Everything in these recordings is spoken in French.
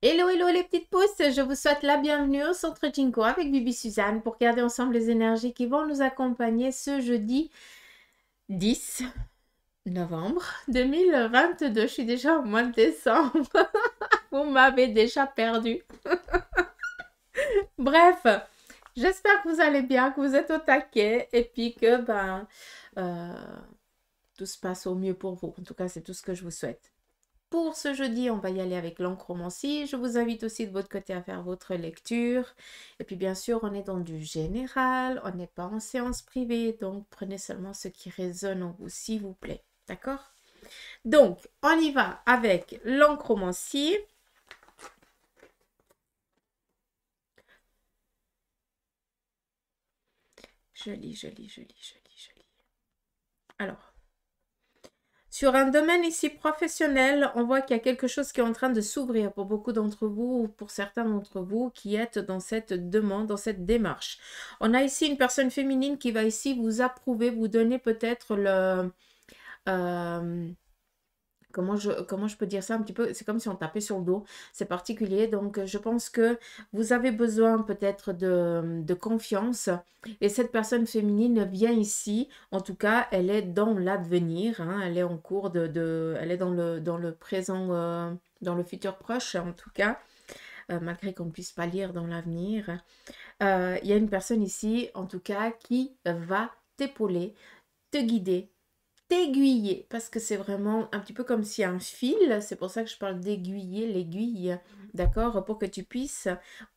Hello, hello les petites pousses, je vous souhaite la bienvenue au Centre Jinko avec Bibi Suzanne pour regarder ensemble les énergies qui vont nous accompagner ce jeudi 10 novembre 2022. Je suis déjà au mois de décembre, vous m'avez déjà perdu. Bref, j'espère que vous allez bien, que vous êtes au taquet et puis que tout se passe au mieux pour vous. En tout cas, c'est tout ce que je vous souhaite. Pour ce jeudi, on va y aller avec l'enchromancie. Je vous invite aussi de votre côté à faire votre lecture. Et puis bien sûr, on est dans du général, on n'est pas en séance privée, donc prenez seulement ce qui résonne en vous, s'il vous plaît. D'accord? Donc, on y va avec l'enchromancie. Joli. Alors, sur un domaine ici professionnel, on voit qu'il y a quelque chose qui est en train de s'ouvrir pour beaucoup d'entre vous ou pour certains d'entre vous qui êtes dans cette demande, dans cette démarche. On a ici une personne féminine qui va ici vous approuver, vous donner peut-être le... comment je peux dire ça un petit peu? C'est comme si on tapait sur le dos. C'est particulier. Donc, je pense que vous avez besoin peut-être de confiance. Et cette personne féminine vient ici. En tout cas, elle est dans l'avenir. Hein, elle est en cours elle est dans le présent, dans le futur proche, en tout cas. Malgré qu'on ne puisse pas lire dans l'avenir. Il y a une personne ici, en tout cas, qui va t'épauler, te guider, t'aiguiller, parce que c'est vraiment un petit peu comme si un fil, c'est pour ça que je parle d'aiguiller, l'aiguille, d'accord, pour que tu puisses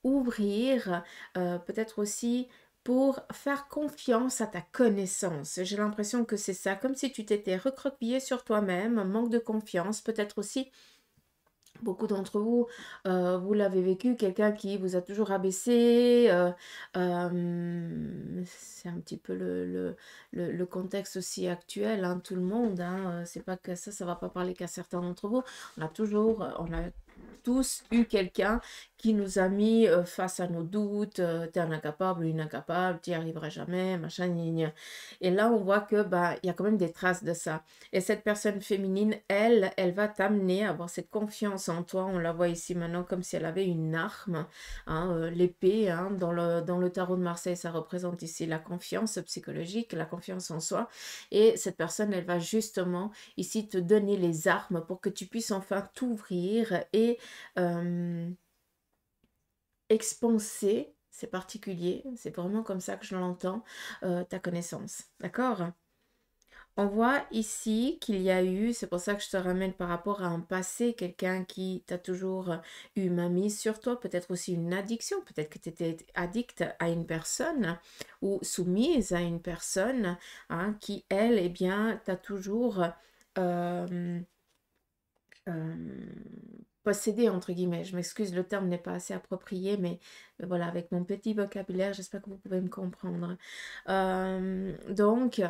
ouvrir, peut-être aussi pour faire confiance à ta connaissance. J'ai l'impression que c'est ça, comme si tu t'étais recroquevillé sur toi-même, manque de confiance, peut-être aussi. Beaucoup d'entre vous, vous l'avez vécu, quelqu'un qui vous a toujours abaissé. C'est un petit peu le contexte aussi actuel, hein, tout le monde. Hein, c'est pas que ça va pas parler qu'à certains d'entre vous. On a tous eu quelqu'un qui nous a mis face à nos doutes. T'es un incapable, une incapable, t'y arriveras jamais, machin, gna, gna. Et là, on voit que il y a quand même des traces de ça. Et cette personne féminine, elle va t'amener à avoir cette confiance en toi. On la voit ici maintenant comme si elle avait une arme, hein, l'épée. Hein, dans le tarot de Marseille, ça représente ici la confiance psychologique, la confiance en soi. Et cette personne, elle va justement ici te donner les armes pour que tu puisses enfin t'ouvrir et expanser. C'est particulier, c'est vraiment comme ça que je l'entends, ta connaissance. D'accord? On voit ici qu'il y a eu, c'est pour ça que je te ramène par rapport à un passé, quelqu'un qui t'a toujours eu ma mise sur toi, peut-être aussi une addiction, peut-être que tu étais addict à une personne ou soumise à une personne, hein, qui, elle, eh bien, t'a toujours euh, possédé, entre guillemets. Je m'excuse, le terme n'est pas assez approprié, mais voilà, avec mon petit vocabulaire, j'espère que vous pouvez me comprendre. Donc,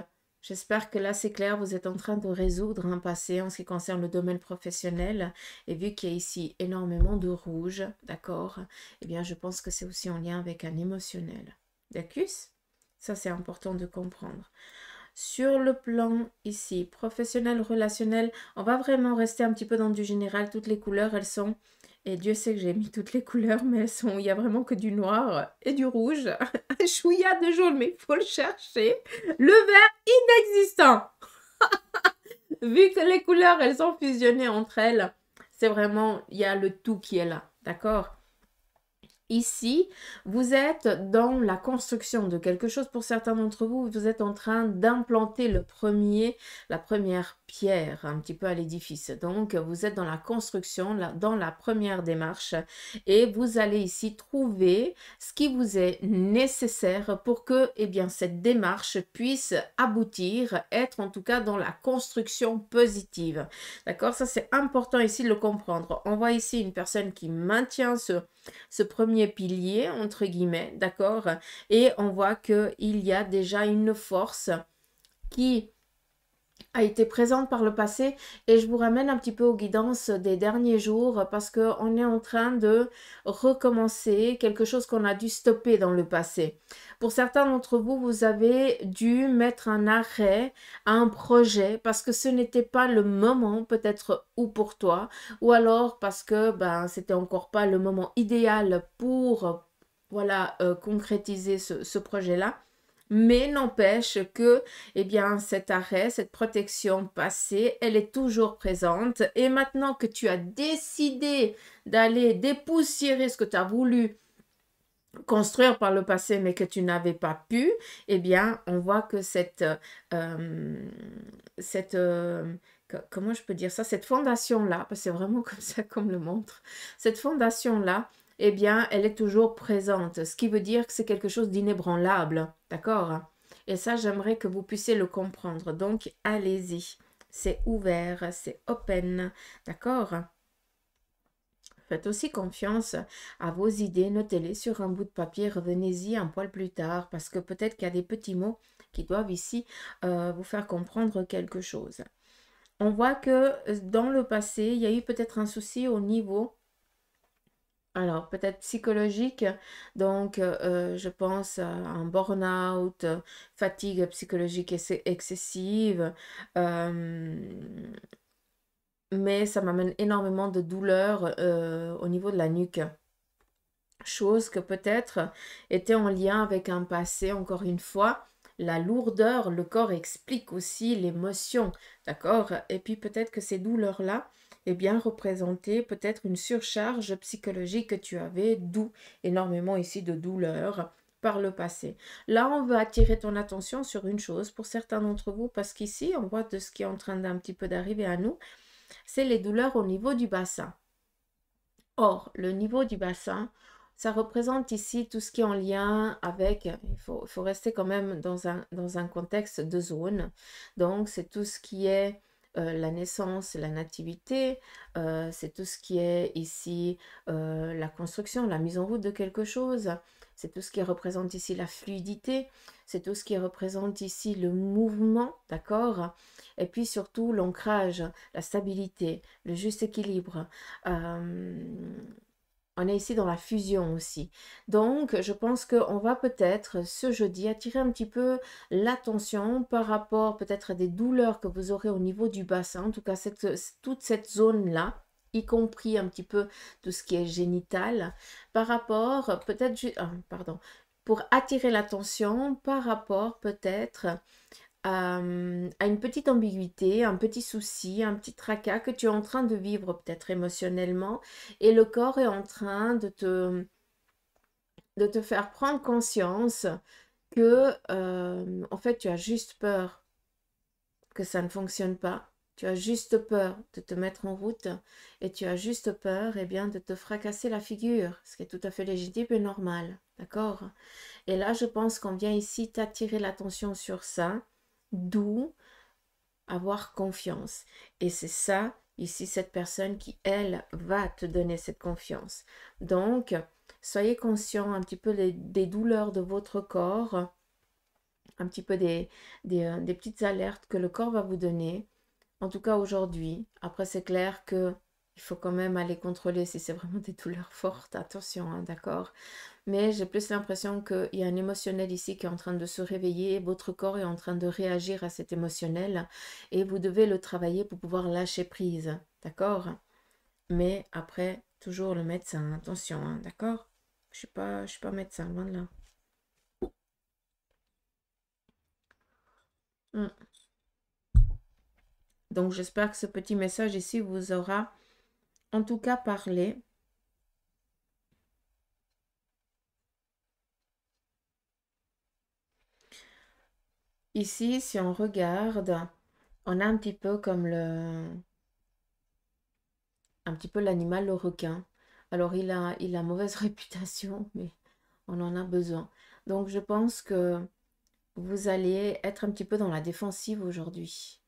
j'espère que là, c'est clair, vous êtes en train de résoudre un passé en ce qui concerne le domaine professionnel. Et vu qu'il y a ici énormément de rouge, d'accord, eh bien, je pense que c'est aussi en lien avec un émotionnel. D'accord? Ça, c'est important de comprendre. Sur le plan ici, professionnel, relationnel, on va vraiment rester un petit peu dans du général. Toutes les couleurs, elles sont, et Dieu sait que j'ai mis toutes les couleurs, mais elles sont, il n'y a vraiment que du noir et du rouge. Un chouïa de jaune, mais il faut le chercher. Le vert inexistant. Vu que les couleurs, elles sont fusionnées entre elles, c'est vraiment, il y a le tout qui est là, d'accord? Ici, vous êtes dans la construction de quelque chose. Pour certains d'entre vous, vous êtes en train d'implanter la première pierre un petit peu à l'édifice. Donc, vous êtes dans la construction, dans la première démarche et vous allez ici trouver ce qui vous est nécessaire pour que, eh bien, cette démarche puisse aboutir, être en tout cas dans la construction positive. D'accord? Ça, c'est important ici de le comprendre. On voit ici une personne qui maintient ce premier pilier, entre guillemets, d'accord? Et on voit qu'il y a déjà une force qui a été présente par le passé et je vous ramène un petit peu aux guidances des derniers jours parce qu'on est en train de recommencer quelque chose qu'on a dû stopper dans le passé. Pour certains d'entre vous, vous avez dû mettre un arrêt à un projet parce que ce n'était pas le moment peut-être ou pour toi ou alors parce que ben, c'était encore pas le moment idéal pour voilà, concrétiser ce projet-là. Mais n'empêche que, eh bien, cet arrêt, cette protection passée, elle est toujours présente. Et maintenant que tu as décidé d'aller dépoussiérer ce que tu as voulu construire par le passé, mais que tu n'avais pas pu, eh bien, on voit que comment je peux dire ça, cette fondation-là, parce que c'est vraiment comme ça qu'on me le montre, cette fondation-là, eh bien, elle est toujours présente, ce qui veut dire que c'est quelque chose d'inébranlable, d'accord? Et ça, j'aimerais que vous puissiez le comprendre. Donc, allez-y, c'est ouvert, c'est open, d'accord? Faites aussi confiance à vos idées, notez-les sur un bout de papier, revenez-y un poil plus tard, parce que peut-être qu'il y a des petits mots qui doivent ici vous faire comprendre quelque chose. On voit que dans le passé, il y a eu peut-être un souci au niveau, alors peut-être psychologique, donc je pense à un burn-out, fatigue psychologique excessive, mais ça m'amène énormément de douleur au niveau de la nuque. Chose que peut-être était en lien avec un passé, encore une fois. La lourdeur, le corps explique aussi l'émotion, d'accord? Et puis peut-être que ces douleurs-là, eh bien, représentaient peut-être une surcharge psychologique que tu avais, d'où énormément ici de douleurs par le passé. Là, on veut attirer ton attention sur une chose pour certains d'entre vous, parce qu'ici, on voit de ce qui est en train d'un petit peu d'arriver à nous, c'est les douleurs au niveau du bassin. Or, le niveau du bassin, ça représente ici tout ce qui est en lien avec, il faut rester quand même dans un contexte de zone. Donc, c'est tout ce qui est la naissance, la nativité, c'est tout ce qui est ici la construction, la mise en route de quelque chose. C'est tout ce qui représente ici la fluidité, c'est tout ce qui représente ici le mouvement, d'accord? Et puis surtout l'ancrage, la stabilité, le juste équilibre. On est ici dans la fusion aussi. Donc, je pense qu'on va peut-être ce jeudi attirer un petit peu l'attention par rapport peut-être à des douleurs que vous aurez au niveau du bassin, en tout cas toute cette zone-là, y compris un petit peu tout ce qui est génital, par rapport peut-être, pardon, pour attirer l'attention par rapport peut-être à une petite ambiguïté, un petit souci, un petit tracas que tu es en train de vivre peut-être émotionnellement et le corps est en train de te faire prendre conscience que en fait tu as juste peur que ça ne fonctionne pas. Tu as juste peur de te mettre en route et tu as juste peur bien, de te fracasser la figure, ce qui est tout à fait légitime et normal. D'accord? Et là, je pense qu'on vient ici t'attirer l'attention sur ça, d'où avoir confiance. Et c'est ça, ici, cette personne qui, elle, va te donner cette confiance. Donc, soyez conscient un petit peu des douleurs de votre corps, un petit peu des petites alertes que le corps va vous donner. En tout cas, aujourd'hui. Après, c'est clair que il faut quand même aller contrôler si c'est vraiment des douleurs fortes. Attention, hein, d'accord? Mais j'ai plus l'impression qu'il y a un émotionnel ici qui est en train de se réveiller, votre corps est en train de réagir à cet émotionnel et vous devez le travailler pour pouvoir lâcher prise, d'accord? Mais après, toujours le médecin, attention, hein, d'accord? Je suis pas médecin, loin de là. Hmm. Donc j'espère que ce petit message ici vous aura en tout cas parlé. Ici, si on regarde, on a un petit peu comme un petit peu l'animal, le requin. Alors il a mauvaise réputation, mais on en a besoin. Donc je pense que vous allez être un petit peu dans la défensive aujourd'hui.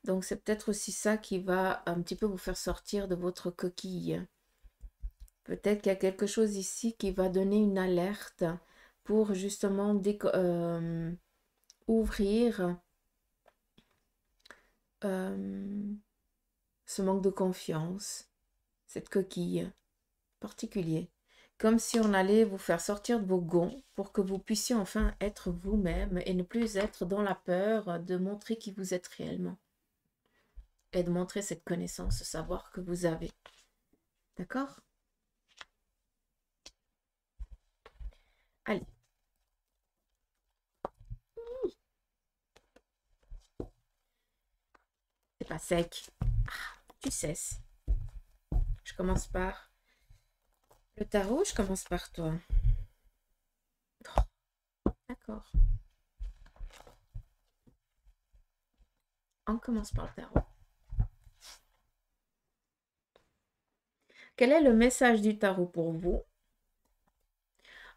Donc c'est peut-être aussi ça qui va un petit peu vous faire sortir de votre coquille. Peut-être qu'il y a quelque chose ici qui va donner une alerte pour justement ouvrir ce manque de confiance, cette coquille particulier. Comme si on allait vous faire sortir de vos gonds pour que vous puissiez enfin être vous-même et ne plus être dans la peur de montrer qui vous êtes réellement. Et de montrer cette connaissance, ce savoir que vous avez. D'accord? Allez. C'est pas sec. Ah, tu cesses. Je commence par le tarot, je commence par toi. D'accord. On commence par le tarot. Quel est le message du tarot pour vous?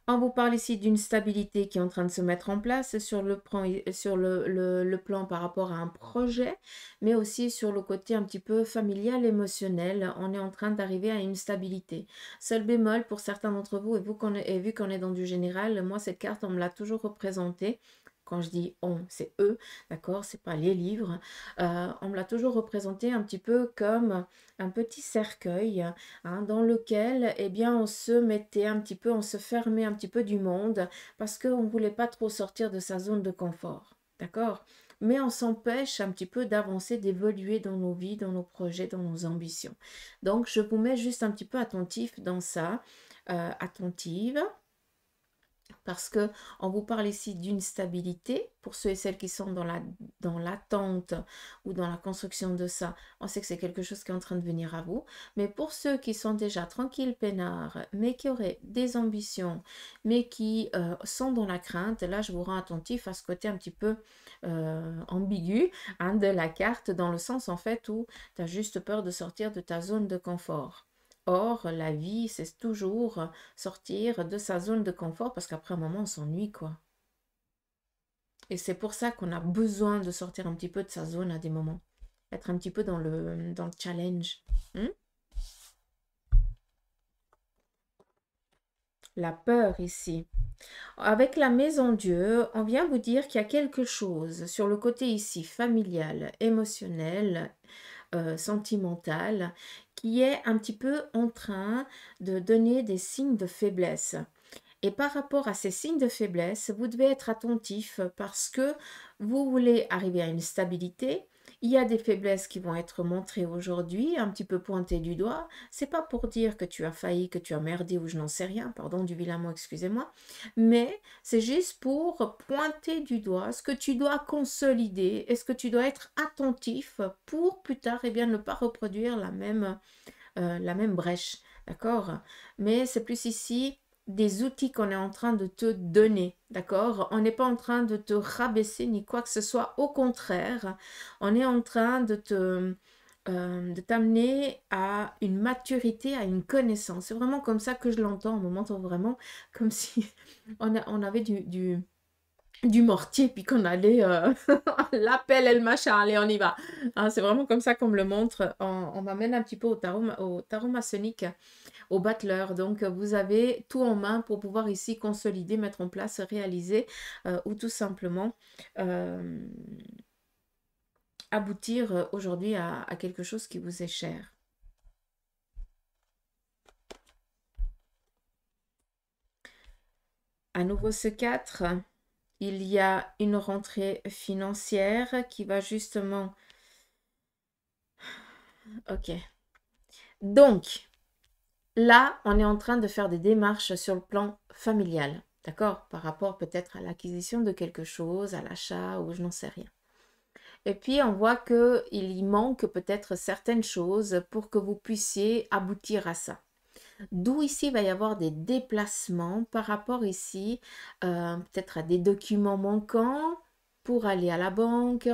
On vous parle ici d'une stabilité qui est en train de se mettre en place sur le plan par rapport à un projet, mais aussi sur le côté un petit peu familial, émotionnel. On est en train d'arriver à une stabilité. Seul bémol pour certains d'entre vous, et vu qu'on est dans du général, moi cette carte, on me l'a toujours représentée. Quand je dis on, c'est eux, d'accord, c'est pas les livres. On me l'a toujours représenté un petit peu comme un petit cercueil, hein, dans lequel, eh bien, on se mettait un petit peu, on se fermait un petit peu du monde parce qu'on ne voulait pas trop sortir de sa zone de confort, d'accord? Mais on s'empêche un petit peu d'avancer, d'évoluer dans nos vies, dans nos projets, dans nos ambitions. Donc, je vous mets juste un petit peu attentif dans ça, attentive. Parce que on vous parle ici d'une stabilité pour ceux et celles qui sont dans l'attente ou dans la construction de ça. On sait que c'est quelque chose qui est en train de venir à vous. Mais pour ceux qui sont déjà tranquilles, peinards, mais qui auraient des ambitions, mais qui sont dans la crainte, là je vous rends attentif à ce côté un petit peu ambigu, hein, de la carte, dans le sens en fait où tu as juste peur de sortir de ta zone de confort. Or, la vie, c'est toujours sortir de sa zone de confort parce qu'après un moment, on s'ennuie, quoi. Et c'est pour ça qu'on a besoin de sortir un petit peu de sa zone à des moments. Être un petit peu dans le challenge. Hmm. La peur ici. Avec la maison Dieu, on vient vous dire qu'il y a quelque chose sur le côté ici familial, émotionnel, sentimental, qui est un petit peu en train de donner des signes de faiblesse. Et par rapport à ces signes de faiblesse, vous devez être attentif parce que vous voulez arriver à une stabilité. Il y a des faiblesses qui vont être montrées aujourd'hui, un petit peu pointées du doigt. C'est pas pour dire que tu as failli, que tu as merdé ou je n'en sais rien, pardon du vilain mot, excusez-moi, mais c'est juste pour pointer du doigt ce que tu dois consolider et ce que tu dois être attentif pour plus tard, eh bien, ne pas reproduire la même brèche, d'accord? Mais c'est plus ici des outils qu'on est en train de te donner, d'accord? On n'est pas en train de te rabaisser ni quoi que ce soit, au contraire, on est en train de t'amener à une maturité, à une connaissance. C'est vraiment comme ça que je l'entends, on me montre vraiment comme si on avait du mortier, puis qu'on allait l'appel et le machin, allez, on y va. Hein, c'est vraiment comme ça qu'on me le montre. On m'amène un petit peu au tarot maçonnique, au battleur. Donc, vous avez tout en main pour pouvoir ici consolider, mettre en place, réaliser ou tout simplement aboutir aujourd'hui à quelque chose qui vous est cher. À nouveau ce 4, il y a une rentrée financière qui va justement... Ok. Donc, là, on est en train de faire des démarches sur le plan familial, d'accord? Par rapport peut-être à l'acquisition de quelque chose, à l'achat ou je n'en sais rien. Et puis, on voit qu'il y manque peut-être certaines choses pour que vous puissiez aboutir à ça. D'où ici, il va y avoir des déplacements par rapport ici, peut-être à des documents manquants pour aller à la banque.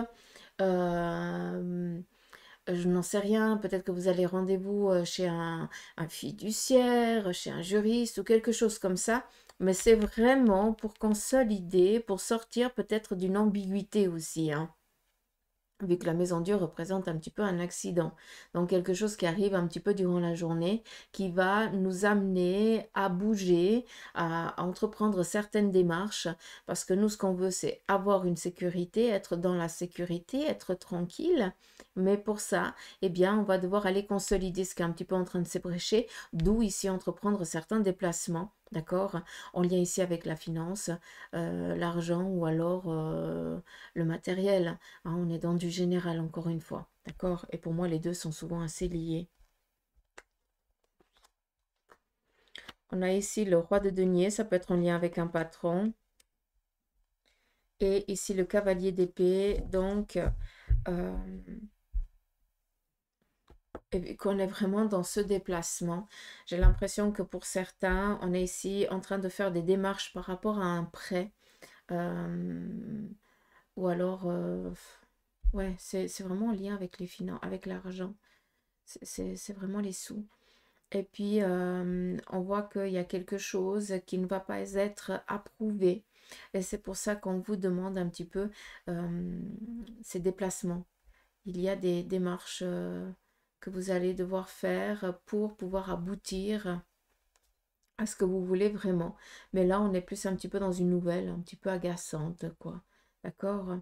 Je n'en sais rien, peut-être que vous allez rendez-vous chez un fiduciaire, chez un juriste ou quelque chose comme ça. Mais c'est vraiment pour consolider, pour sortir peut-être d'une ambiguïté aussi, hein. vu que la maison Dieu représente un petit peu un accident. Donc quelque chose qui arrive un petit peu durant la journée, qui va nous amener à bouger, à entreprendre certaines démarches, parce que nous, ce qu'on veut, c'est avoir une sécurité, être dans la sécurité, être tranquille. Mais pour ça, eh bien, on va devoir aller consolider ce qui est un petit peu en train de s'ébrécher, d'où ici entreprendre certains déplacements. D'accord? En lien ici avec la finance, l'argent ou alors le matériel. Hein, on est dans du général, encore une fois. D'accord? Et pour moi, les deux sont souvent assez liés. On a ici le roi de denier, ça peut être en lien avec un patron. Et ici le cavalier d'épée, donc qu'on est vraiment dans ce déplacement. J'ai l'impression que pour certains, on est ici en train de faire des démarches par rapport à un prêt. Ou alors, ouais, c'est vraiment en lien avec les finances, avec l'argent. C'est vraiment les sous. Et puis, on voit qu'il y a quelque chose qui ne va pas être approuvé. Et c'est pour ça qu'on vous demande un petit peu ces déplacements. Il y a des démarches que vous allez devoir faire pour pouvoir aboutir à ce que vous voulez vraiment. Mais là, on est plus un petit peu dans une nouvelle, un petit peu agaçante, quoi. D'accord?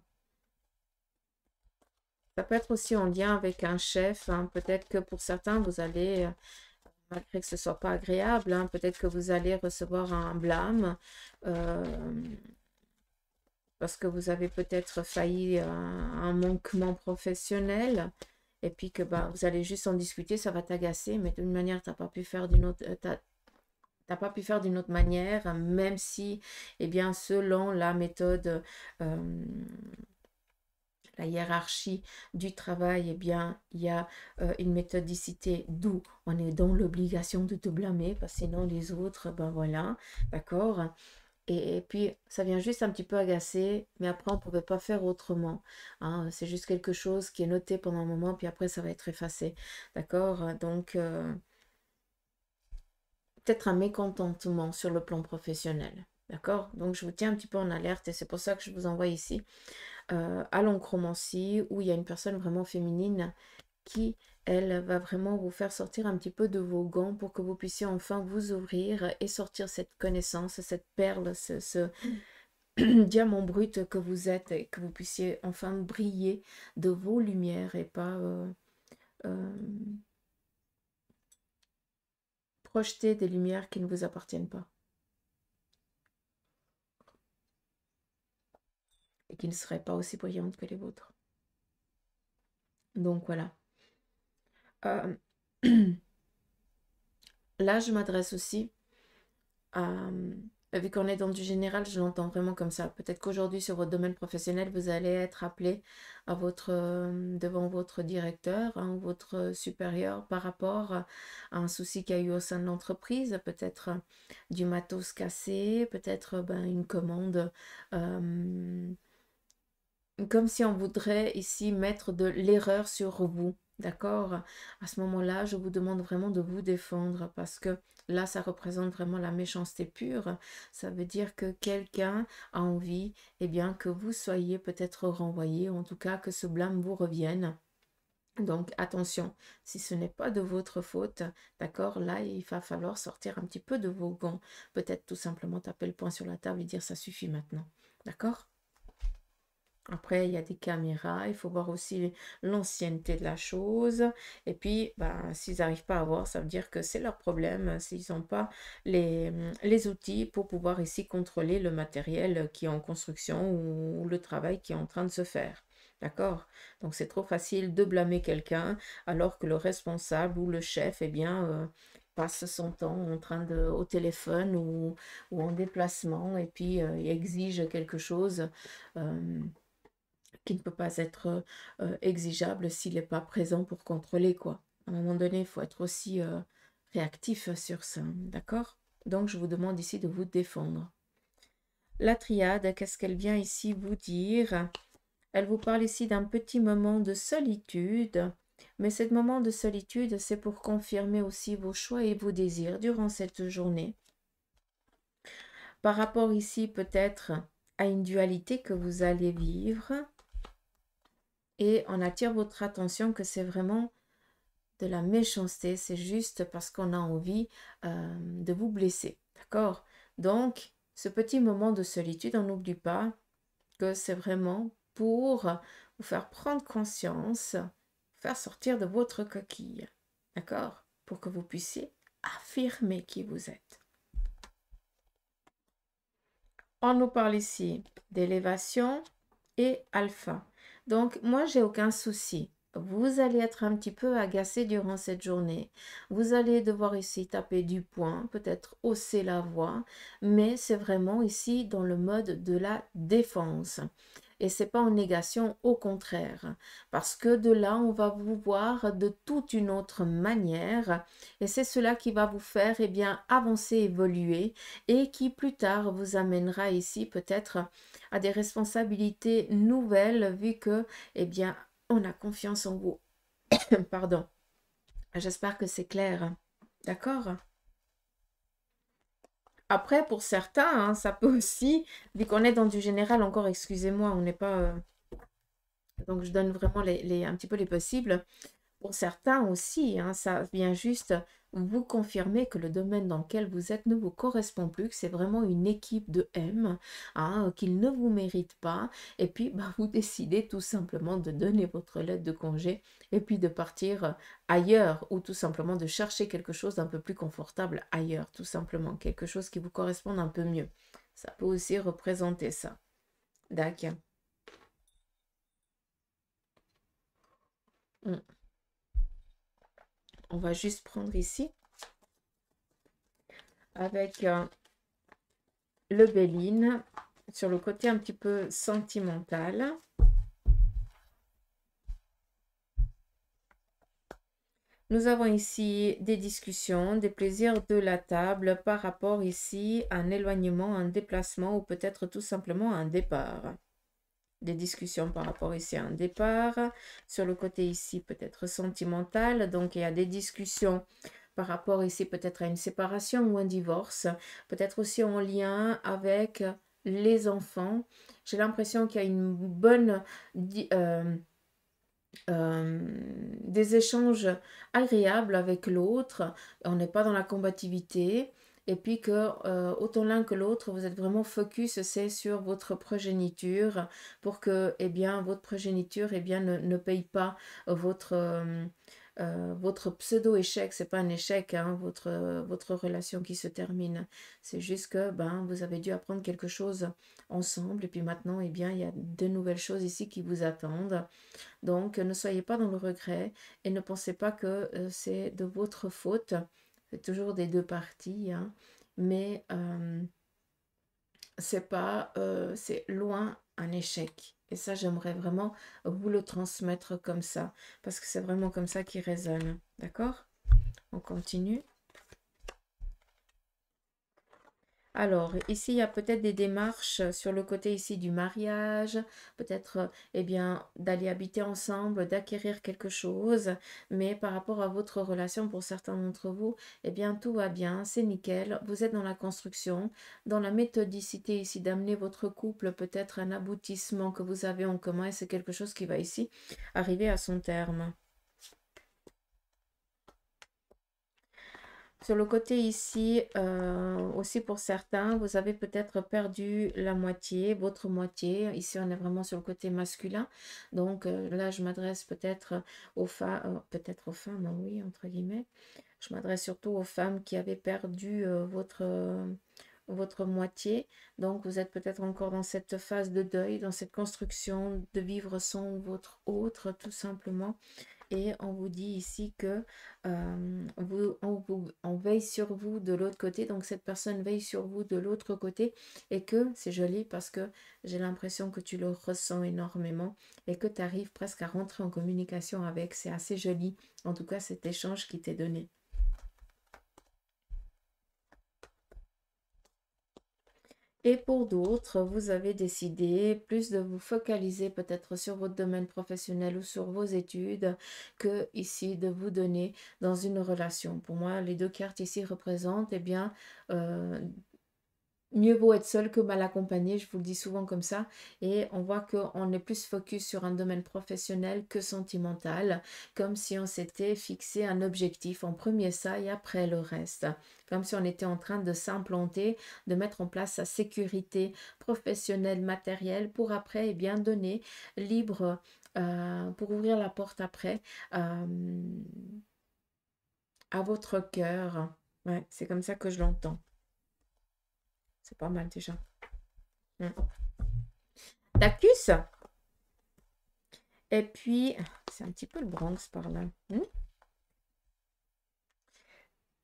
Ça peut être aussi en lien avec un chef. Hein. Peut-être que pour certains, vous allez malgré que ce ne soit pas agréable, hein, peut-être que vous allez recevoir un blâme euh, parce que vous avez peut-être failli à un manquement professionnel et puis que bah, vous allez juste en discuter, ça va t'agacer, mais d'une manière, tu n'as pas pu faire d'une autre... t'as pas pu faire d'une autre manière, même si, eh bien, selon la méthode la hiérarchie du travail, eh bien, il y a une méthodicité d'où on est dans l'obligation de te blâmer, parce que sinon les autres, ben voilà, d'accord. Et puis, ça vient juste un petit peu agacer, mais après, on ne pouvait pas faire autrement. Hein. C'est juste quelque chose qui est noté pendant un moment, puis après, ça va être effacé. D'accord? Donc, peut-être un mécontentement sur le plan professionnel. D'accord? Donc, je vous tiens un petit peu en alerte et c'est pour ça que je vous envoie ici à l'oncromancie où il y a une personne vraiment féminine qui, elle, va vraiment vous faire sortir un petit peu de vos gants pour que vous puissiez enfin vous ouvrir et sortir cette connaissance, cette perle, ce diamant brut que vous êtes et que vous puissiez enfin briller de vos lumières et pas euh, projeter des lumières qui ne vous appartiennent pas et qui ne seraient pas aussi brillantes que les vôtres. Donc voilà. Euh, Là, je m'adresse aussi vu qu'on est dans du général, je l'entends vraiment comme ça. Peut-être qu'aujourd'hui, sur votre domaine professionnel, vous allez être appelé à devant votre directeur, hein, votre supérieur par rapport à un souci qu'il y a eu au sein de l'entreprise, peut-être du matos cassé, peut-être une commande, comme si on voudrait ici mettre de l'erreur sur vous. D'accord? À ce moment-là, je vous demande vraiment de vous défendre parce que là, ça représente vraiment la méchanceté pure. Ça veut dire que quelqu'un a envie, eh bien, que vous soyez peut-être renvoyé, ou en tout cas que ce blâme vous revienne. Donc attention, si ce n'est pas de votre faute, d'accord, là, il va falloir sortir un petit peu de vos gants. Peut-être tout simplement taper le poing sur la table et dire ça suffit maintenant. D'accord? Après, il y a des caméras, il faut voir aussi l'ancienneté de la chose. Et puis, s'ils n'arrivent pas à voir, ça veut dire que c'est leur problème, s'ils n'ont pas les outils pour pouvoir ici contrôler le matériel qui est en construction ou le travail qui est en train de se faire. D'accord? Donc, c'est trop facile de blâmer quelqu'un alors que le responsable ou le chef, eh bien, passe son temps en train au téléphone ou en déplacement et puis il exige quelque chose. euh, qui ne peut pas être exigeable s'il n'est pas présent pour contrôler, quoi. À un moment donné, il faut être aussi réactif sur ça, d'accord? Donc, je vous demande ici de vous défendre. La triade, qu'est-ce qu'elle vient ici vous dire? Elle vous parle ici d'un petit moment de solitude, mais ce moment de solitude, c'est pour confirmer aussi vos choix et vos désirs durant cette journée. Par rapport ici peut-être à une dualité que vous allez vivre, et on attire votre attention que c'est vraiment de la méchanceté, c'est juste parce qu'on a envie de vous blesser, d'accord? Donc, ce petit moment de solitude, on n'oublie pas que c'est vraiment pour vous faire prendre conscience, faire sortir de votre coquille, d'accord? Pour que vous puissiez affirmer qui vous êtes. On nous parle ici d'élévation et alpha. Donc, moi, j'ai aucun souci. Vous allez être un petit peu agacé durant cette journée. Vous allez devoir ici taper du poing, peut-être hausser la voix, mais c'est vraiment ici dans le mode de la défense. Et c'est pas en négation, au contraire, parce que de là, on va vous voir de toute une autre manière, et c'est cela qui va vous faire, eh bien, avancer, évoluer, et qui plus tard vous amènera ici peut-être à des responsabilités nouvelles, vu que, eh bien, on a confiance en vous. Pardon. J'espère que c'est clair. D'accord? Après, pour certains, hein, ça peut aussi, vu qu'on est dans du général, encore, excusez-moi, on n'est pas... donc, je donne vraiment un petit peu les possibles. Pour certains aussi, hein, ça vient juste vous confirmer que le domaine dans lequel vous êtes ne vous correspond plus, que c'est vraiment une équipe de M, hein, qu'il ne vous mérite pas. Et puis, bah, vous décidez tout simplement de donner votre lettre de congé et puis de partir ailleurs ou tout simplement de chercher quelque chose d'un peu plus confortable ailleurs, tout simplement, quelque chose qui vous corresponde un peu mieux. Ça peut aussi représenter ça. D'accord. On va juste prendre ici avec le Béline sur le côté un petit peu sentimental. Nous avons ici des discussions, des plaisirs de la table par rapport ici à un éloignement, un déplacement ou peut-être tout simplement un départ. Des discussions par rapport ici à un départ. Sur le côté ici peut-être sentimental. Donc il y a des discussions par rapport ici peut-être à une séparation ou un divorce. Peut-être aussi en lien avec les enfants. J'ai l'impression qu'il y a une bonne... des échanges agréables avec l'autre, on n'est pas dans la combativité, et puis que autant l'un que l'autre, vous êtes vraiment focus, c'est sur votre progéniture, pour que eh bien, votre progéniture eh bien, ne paye pas votre pseudo-échec. C'est pas un échec, hein, votre relation qui se termine. C'est juste que ben, vous avez dû apprendre quelque chose ensemble, et puis maintenant, eh bien, il y a de nouvelles choses ici qui vous attendent. Donc, ne soyez pas dans le regret et ne pensez pas que c'est de votre faute. C'est toujours des deux parties, hein. Mais c'est pas, c'est loin un échec. Et ça, j'aimerais vraiment vous le transmettre comme ça, parce que c'est vraiment comme ça qui résonne. D'accord? On continue. Alors, ici, il y a peut-être des démarches sur le côté ici du mariage, peut-être, eh bien, d'aller habiter ensemble, d'acquérir quelque chose, mais par rapport à votre relation, pour certains d'entre vous, eh bien, tout va bien, c'est nickel, vous êtes dans la construction, dans la méthodicité ici d'amener votre couple peut-être à un aboutissement que vous avez en commun, et c'est quelque chose qui va ici arriver à son terme. Sur le côté ici, aussi pour certains, vous avez peut-être perdu la moitié, votre moitié. Ici, on est vraiment sur le côté masculin. Donc là, je m'adresse peut-être aux femmes, oui, entre guillemets. Je m'adresse surtout aux femmes qui avaient perdu votre moitié. Donc, vous êtes peut-être encore dans cette phase de deuil, dans cette construction de vivre sans votre autre, tout simplement. Et on vous dit ici que on veille sur vous de l'autre côté, donc cette personne veille sur vous de l'autre côté, et que c'est joli parce que j'ai l'impression que tu le ressens énormément et que tu arrives presque à rentrer en communication avec. C'est assez joli, en tout cas cet échange qui t'est donné. Et pour d'autres, vous avez décidé plus de vous focaliser peut-être sur votre domaine professionnel ou sur vos études que ici de vous donner dans une relation. Pour moi, les deux cartes ici représentent eh bien, Mieux vaut être seul que mal accompagné, je vous le dis souvent comme ça. Et on voit qu'on est plus focus sur un domaine professionnel que sentimental, comme si on s'était fixé un objectif, en premier ça et après le reste. Comme si on était en train de s'implanter, de mettre en place sa sécurité professionnelle, matérielle, pour après, eh bien, donner libre, pour ouvrir la porte après à votre cœur. Ouais, c'est comme ça que je l'entends. C'est pas mal déjà. Tacus. Et puis, c'est un petit peu le Bronx par là.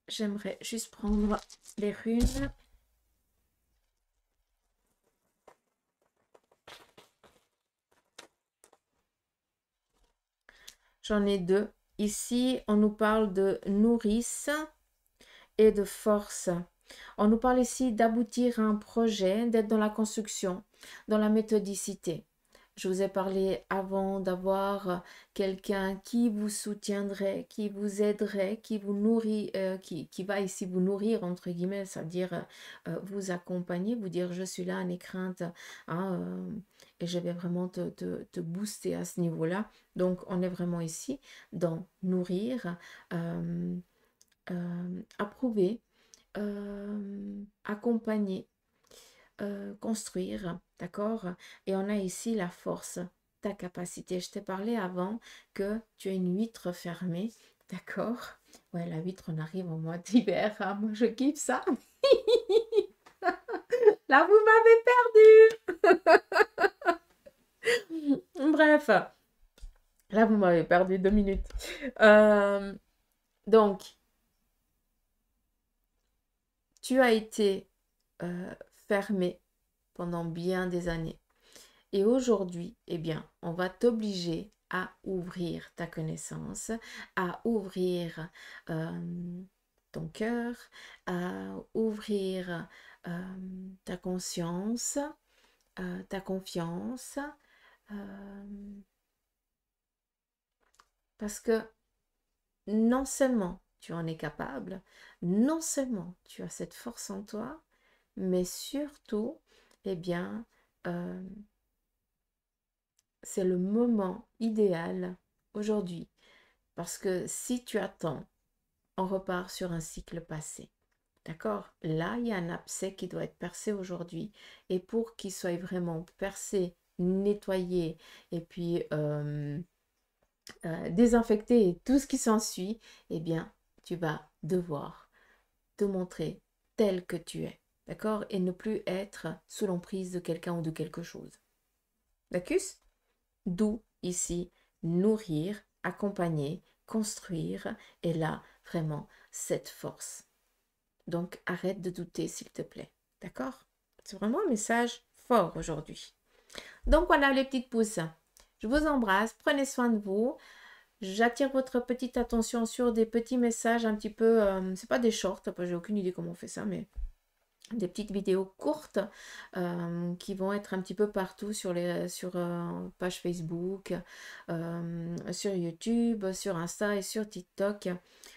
J'aimerais juste prendre les runes. J'en ai deux. Ici, on nous parle de nourrice et de force. On nous parle ici d'aboutir à un projet, d'être dans la construction, dans la méthodicité. Je vous ai parlé avant d'avoir quelqu'un qui vous soutiendrait, qui vous aiderait, qui vous nourrit, qui va ici vous nourrir, entre guillemets, c'est-à-dire vous accompagner, vous dire je suis là, n'aie crainte, hein, et je vais vraiment te booster à ce niveau-là. Donc on est vraiment ici dans nourrir, approuver, accompagner, construire, d'accord? Et on a ici la force, ta capacité. Je t'ai parlé avant que tu as une huître fermée, d'accord? Ouais, la huître, on arrive au mois d'hiver, hein. Moi je kiffe ça. Là, vous m'avez perdu. Bref, là, vous m'avez perdu 2 minutes. Donc, tu as été fermé pendant bien des années. Et aujourd'hui, eh bien, on va t'obliger à ouvrir ta connaissance, à ouvrir ton cœur, à ouvrir ta conscience, ta confiance, parce que non seulement tu en es capable, non seulement tu as cette force en toi, mais surtout, eh bien, c'est le moment idéal aujourd'hui. Parce que si tu attends, on repart sur un cycle passé. D'accord? Là, il y a un abcès qui doit être percé aujourd'hui. Et pour qu'il soit vraiment percé, nettoyé et puis désinfecté et tout ce qui s'ensuit, eh bien, tu vas devoir te montrer tel que tu es. D'accord? Et ne plus être sous l'emprise de quelqu'un ou de quelque chose. D'accord? D'où ici nourrir, accompagner, construire, et là vraiment cette force. Donc arrête de douter s'il te plaît. D'accord? C'est vraiment un message fort aujourd'hui. Donc voilà les petites pousses. Je vous embrasse, prenez soin de vous. J'attire votre petite attention sur des petits messages un petit peu, c'est pas des shorts, j'ai aucune idée comment on fait ça, mais des petites vidéos courtes qui vont être un petit peu partout sur page Facebook, sur YouTube, sur Insta et sur TikTok.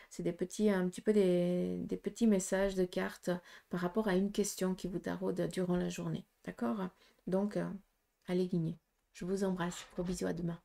C'est un petit peu des petits messages de cartes par rapport à une question qui vous taraude durant la journée. D'accord? Donc, allez guigner. Je vous embrasse. Gros bisous, à demain.